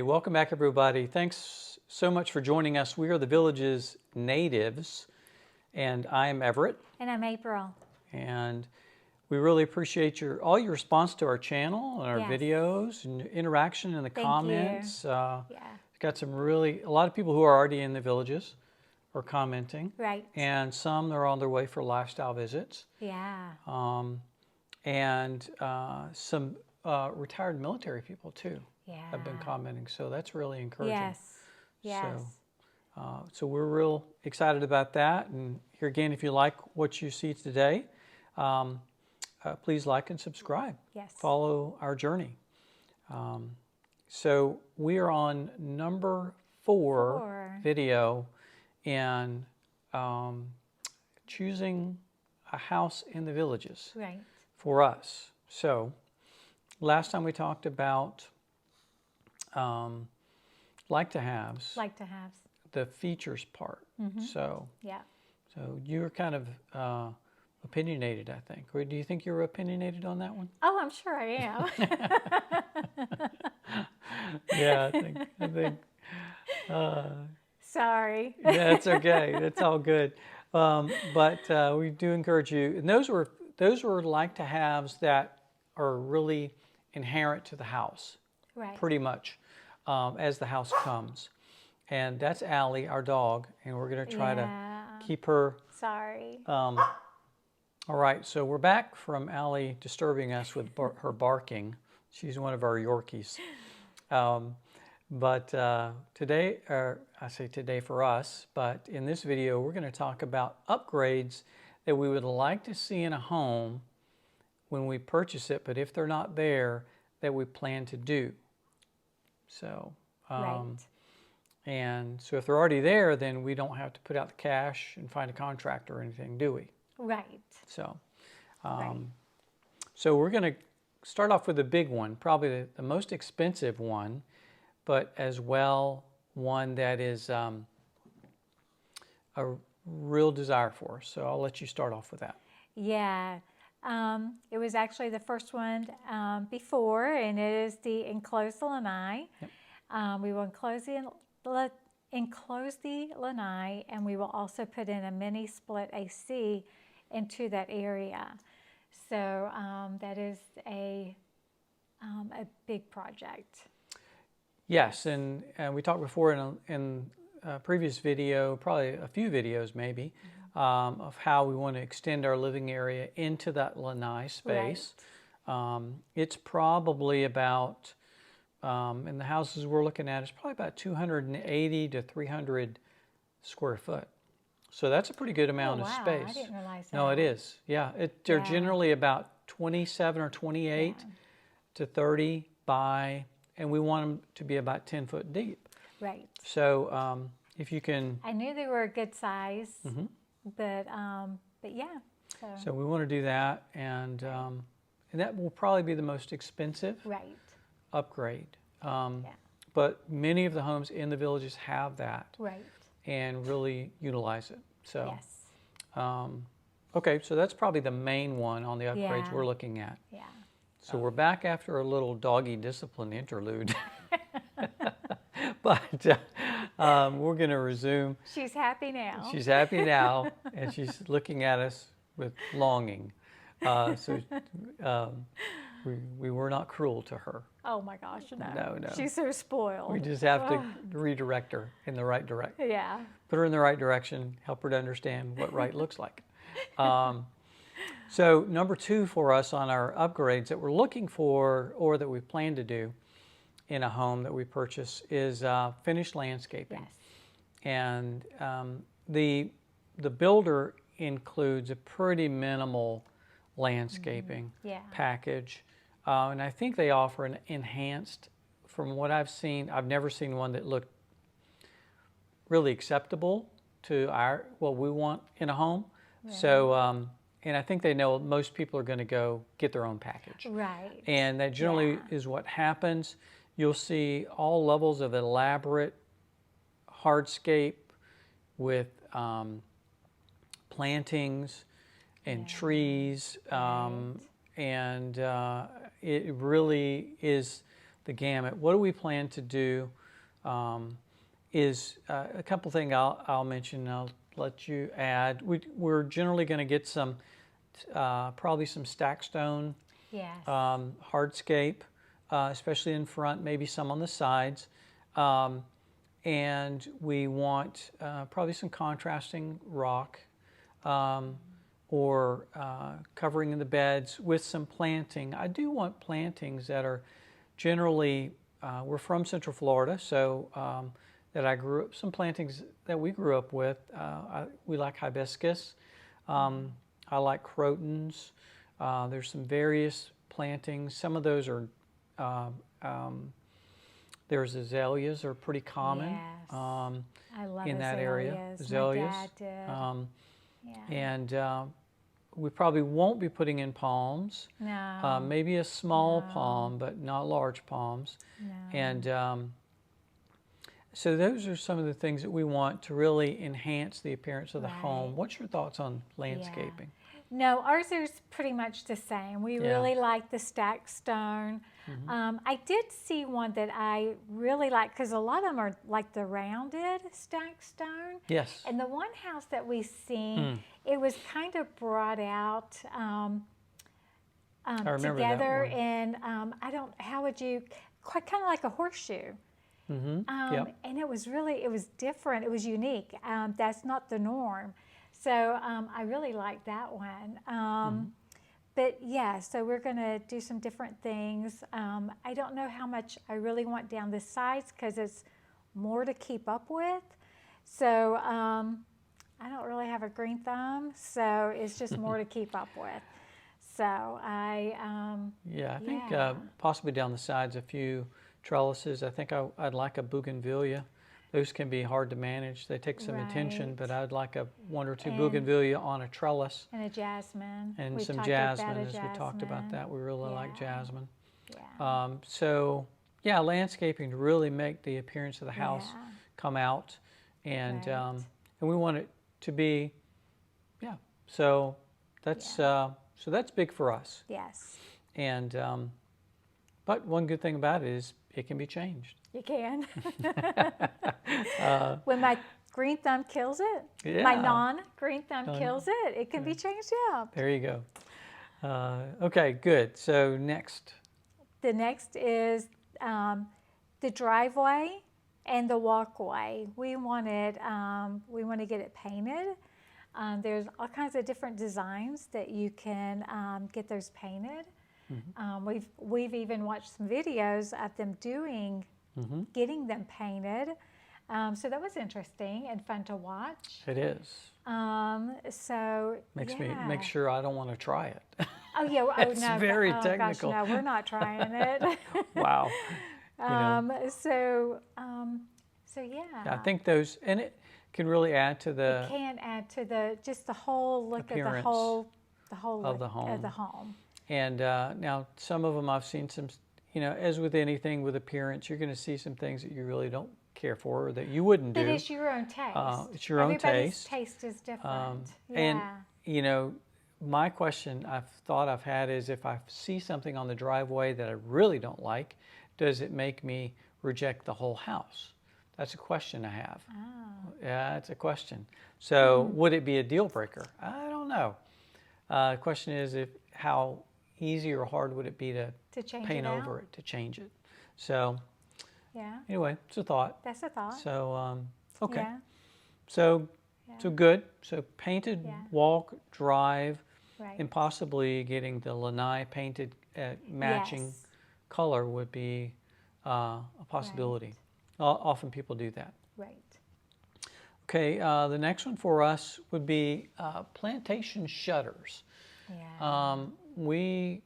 welcome back everybody. Thanks so much for joining us. We are the Village's natives, and I am Everett. And I'm April. And we really appreciate all your response to our channel and our videos and interaction in the comments. Got some a lot of people who are already in the villages are commenting. Right. And some are on their way for lifestyle visits. Yeah. And some retired military people too. Have been commenting, so that's really encouraging. Yes. So we're real excited about that. And here again, if you like what you see today, please like and subscribe. Yes. Follow our journey. So we are on number 4 video in choosing a house in the villages for us. So last time we talked about like to haves. The features part. So you're kind of opinionated, I think. Or do you think you're opinionated on that one? Oh, I'm sure I am. Yeah, I think. Sorry. Yeah, it's okay. It's all good. But we do encourage you. And those were like to haves that are really inherent to the house. Right. Pretty much. As the house comes. And that's Allie, our dog, and we're going to try to keep her. Sorry. All right, so we're back from Allie disturbing us with her barking. She's one of our Yorkies. But today, I say today for us, but in this video, we're going to talk about upgrades that we would like to see in a home when we purchase it, but if they're not there, that we plan to do. So, and so if they're already there, then we don't have to put out the cash and find a contractor or anything, do we? Right. So, so we're going to start off with a big one, probably the most expensive one, but as well one that is a real desire for us. So I'll let you start off with that. Yeah. It was actually the first one before, and it is the enclosed Lanai. Yep. We will enclose the Lanai, and we will also put in a mini split AC into that area. So that is a big project. Yes, and we talked before in a previous video, probably a few videos maybe, of how we want to extend our living area into that Lanai space. Right. It's probably about, in the houses we're looking at, it's probably about 280 to 300 square foot. So that's a pretty good amount of space. I didn't realize that. No, it is. Yeah, they're generally about 27 or 28 to 30 by, and we want them to be about 10 foot deep. Right. So if you can... I knew they were a good size. But yeah. So we want to do that, and that will probably be the most expensive upgrade. But many of the homes in the villages have that and really utilize it. So okay, so that's probably the main one on the upgrades we're looking at. Yeah. So we're back after a little doggy discipline interlude. But we're going to resume. She's happy now. She's happy now, and she's looking at us with longing. So we were not cruel to her. Oh my gosh, no. No. She's so spoiled. We just have to redirect her in the right direction. Yeah. Put her in the right direction, help her to understand what right looks like. So number 2 for us on our upgrades that we're looking for, or that we plan to do in a home that we purchase, is finished landscaping. Yes. And the builder includes a pretty minimal landscaping package. And I think they offer an enhanced, from what I've seen, I've never seen one that looked really acceptable to what we want in a home. Right. So, and I think they know most people are going to go get their own package. Right. And that generally is what happens. You'll see all levels of elaborate hardscape with plantings and trees, and it really is the gamut. What do we plan to do? Is a couple things I'll mention, and I'll let you add. We're generally going to get some, probably some stack stone, Yes. hardscape, especially in front, maybe some on the sides. And we want probably some contrasting rock, or covering in the beds with some planting. I do want plantings that are generally, we're from Central Florida, so that I grew up, some plantings that we grew up with. We like hibiscus. I like crotons. There's some various plantings. Some of those are, there's azaleas are pretty common. Yes. I love in that area. Azaleas. My dad did. And we probably won't be putting in palms. No. Maybe a small palm, but not large palms. No. And so those are some of the things that we want to really enhance the appearance of the home. What's your thoughts on landscaping? No, ours is pretty much the same. We really like the stacked stone. I did see one that I really like, because a lot of them are like the rounded stacked stone. Yes. And the one house that we seen, it was kind of brought out together in, how would you, kind of like a horseshoe. And it was different. It was unique. That's not the norm. So I really like that one. But yeah, so we're going to do some different things. I don't know how much I really want down the sides, because it's more to keep up with. So I don't really have a green thumb, so it's just more to keep up with. So I think possibly down the sides a few trellises. I think I'd like a bougainvillea. Those can be hard to manage. They take some attention, but I'd like one or two bougainvillea on a trellis. And a jasmine. And some jasmine, as we talked about that. We really like jasmine. Yeah. So, yeah, landscaping to really make the appearance of the house come out. And we want it to be, so that's big for us. Yes. And, but one good thing about it is it can be changed. You can. When my green thumb kills it, my non-green thumb kills it, it can be changed out. There you go. Okay, good. So next. The next is the driveway and the walkway. We want to get it painted. There's all kinds of different designs that you can get those painted. We've even watched some videos of them getting them painted. So that was interesting and fun to watch. It is. So Make sure I don't want to try it. Oh yeah, it's very technical. Gosh, no, we're not trying it. Wow. So yeah. I think those, and it can really add to the. It can add to just the whole look of the whole of the home. And now some of them I've seen some, as with anything with appearance, you're going to see some things that you really don't care for or that you wouldn't do. But it's your own taste. It's your own taste. Everybody's taste is different. And, my question I've had is, if I see something on the driveway that I really don't like, does it make me reject the whole house? That's a question I have. Oh. Yeah, it's a question. So would it be a deal breaker? I don't know. The question is, how easy or hard would it be to paint over it, to change it? So anyway, it's a thought. That's a thought. So, okay. Yeah. So good. So painted walk, drive, and possibly getting the Lanai painted matching color would be a possibility. Right. Often people do that. Right. Okay, the next one for us would be Plantation Shutters. Yeah. We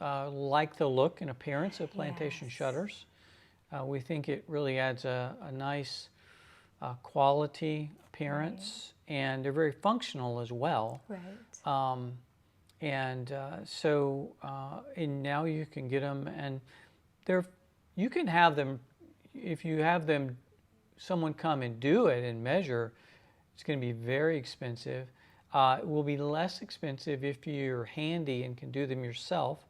like the look and appearance of Plantation Shutters. We think it really adds a nice quality appearance, and they're very functional as well. Right. And now you can get them, and you can have them, if you have them, someone come and do it and measure, it's going to be very expensive. It will be less expensive if you're handy and can do them yourself.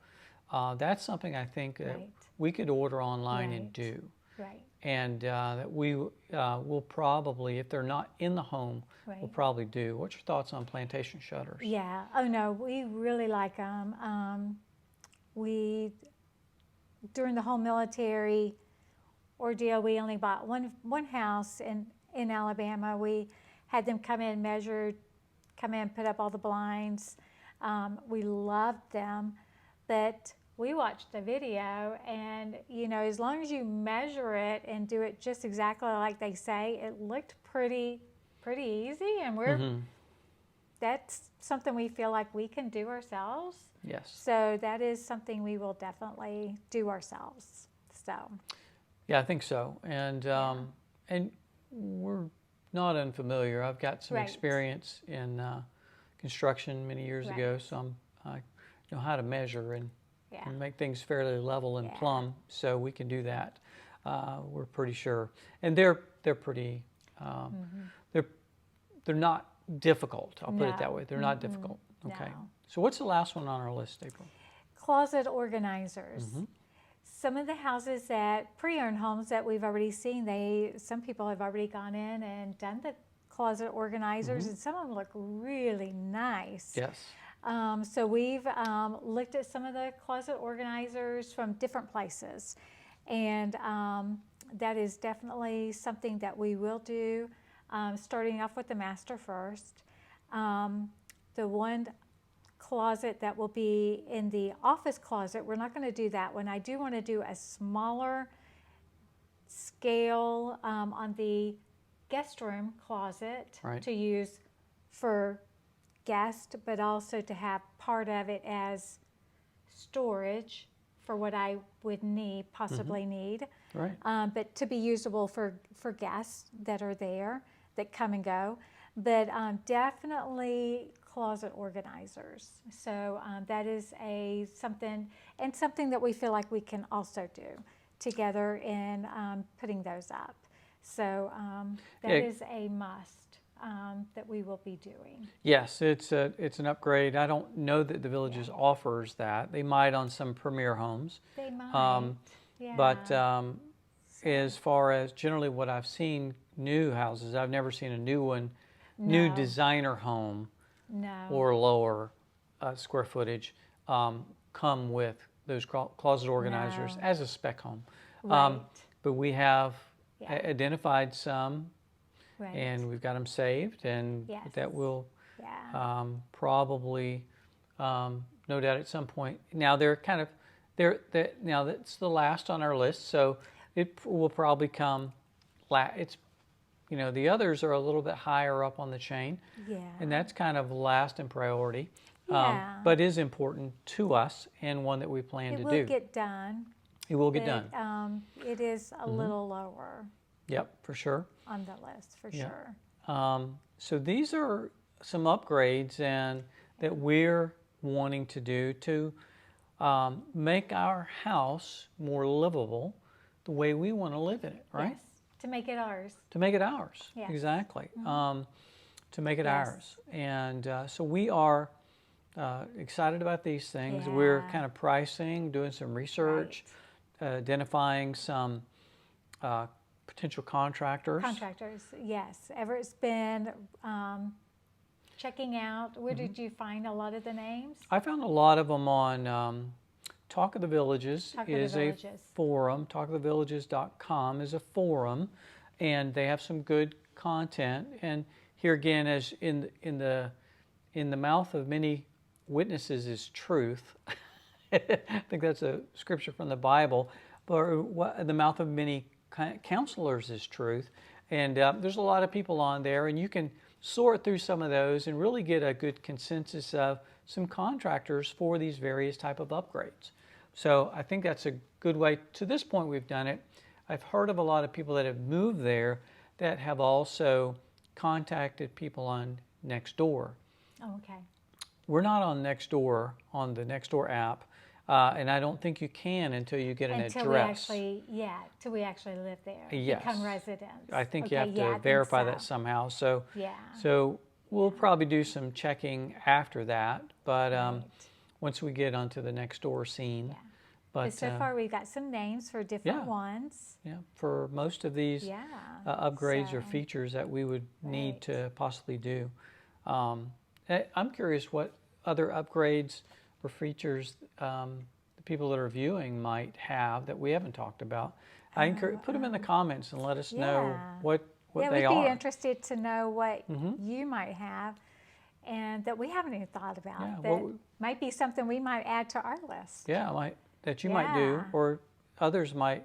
That's something I think that Right. we could order online and Right. do. Right. And that we will probably, if they're not in the home, we'll Right. probably do. What's your thoughts on Plantation Shutters? Yeah. Oh no, we really like them. We during the whole military ordeal, we only bought one house in Alabama. We had them come in, measured, come in, put up all the blinds. We loved them, but we watched the video, and you know, as long as you measure it and do it just exactly like they say, it looked pretty easy, and that's something we feel like we can do ourselves. Yes. So that is something we will definitely do ourselves. So. Yeah, I think so. And we're not unfamiliar. I've got some Right. experience in construction many years Right. ago, so I know how to measure and Yeah. make things fairly level and Yeah. plumb, so we can do that. We're pretty sure, and they're pretty. They're not difficult. I'll put it that No. way. They're not difficult. Okay. No. So what's the last one on our list, April? Closet organizers. Some of the houses that pre-owned homes that we've already seen, some people have already gone in and done the closet organizers, and some of them look really nice. Yes. So we've looked at some of the closet organizers from different places, and that is definitely something that we will do, starting off with the master first. The one closet that will be in the office closet, we're not going to do that one. I do want to do a smaller scale on the guest room closet Right. to use for guests, but also to have part of it as storage for what I would need, possibly need, Right. but to be usable for guests that are there, that come and go. But definitely closet organizers. So that is something that we feel like we can also do together in putting those up. So that is a must that we will be doing. Yes, it's an upgrade. I don't know that the Villages offers that. They might on some premier homes. They might. Yeah. But as far as generally what I've seen, new houses, I've never seen a new one, new No. designer home No. or lower square footage come with those closet organizers No. as a spec home. Right. But we have Yeah. identified some, Right. and we've got them saved, and Yes. that will Yeah. probably, no doubt at some point. Now now that's the last on our list, so it will probably come. The others are a little bit higher up on the chain, Yeah. and that's kind of last in priority, Yeah. but is important to us and one that we plan It to will do. get done. It will get but, done. It is a little lower Yep, for sure. on the list, for Yeah. sure. So these are some upgrades and that we're wanting to do to make our house more livable the way we want to live in it, right? Yes. To make it ours. To make it ours, Yes. exactly. To make it Yes. ours. And so we are excited about these things. We're Yeah. kind of pricing, doing some research, identifying some potential contractors. Contractors, yes. Everett's been checking out. Where did you find a lot of the names? I found a lot of them on Talk of the Villages Talk of the is a Villages. forum. Talkofthevillages.com is a forum, and they have some good content. And here again, as in the mouth of many witnesses is truth. I think that's a scripture from the Bible. But the mouth of many counselors is truth. And there's a lot of people on there, and you can sort through some of those and really get a good consensus of some contractors for these various type of upgrades. So I think that's a good way. To this point, we've done it. I've heard of a lot of people that have moved there that have also contacted people on Nextdoor. Oh, okay. We're not on Nextdoor, on the Nextdoor app, and I don't think you can until you get an address. Till we actually live there. Yes. Become residents. I think Okay, you have yeah, I to think verify so. that somehow. So, Yeah. so we'll probably do some checking after that. But Right. once we get onto the next door scene. Yeah. But so far we've got some names for different ones. Yeah, for most of these upgrades or features that we would need to possibly do. I'm curious what other upgrades or features the people that are viewing might have that we haven't talked about. I encourage, put them in the comments and let us know what they are. We'd be interested to know what you might have and that we haven't even thought about. Yeah, that might be something we might add to our list. Yeah, that you might do, or others might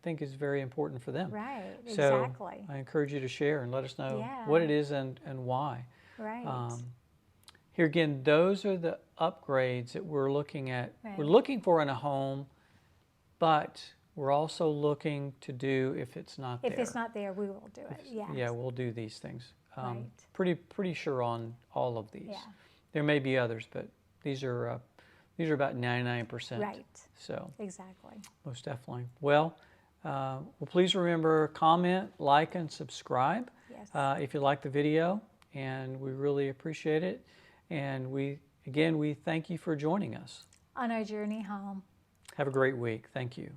think is very important for them. Right, so exactly. I encourage you to share and let us know what it is and why. Right. Here again, those are the upgrades that we're looking at. Right. We're looking for in a home, but we're also looking to do if it's not there. If it's not there, we will do it. Yeah, we'll do these things. Right. Pretty sure on all of these. Yeah. There may be others, but these are about 99%. Right. So exactly. Most definitely. Well, please remember, comment, like, and subscribe if you like the video, and we really appreciate it. And we thank you for joining us on our journey home. Have a great week. Thank you.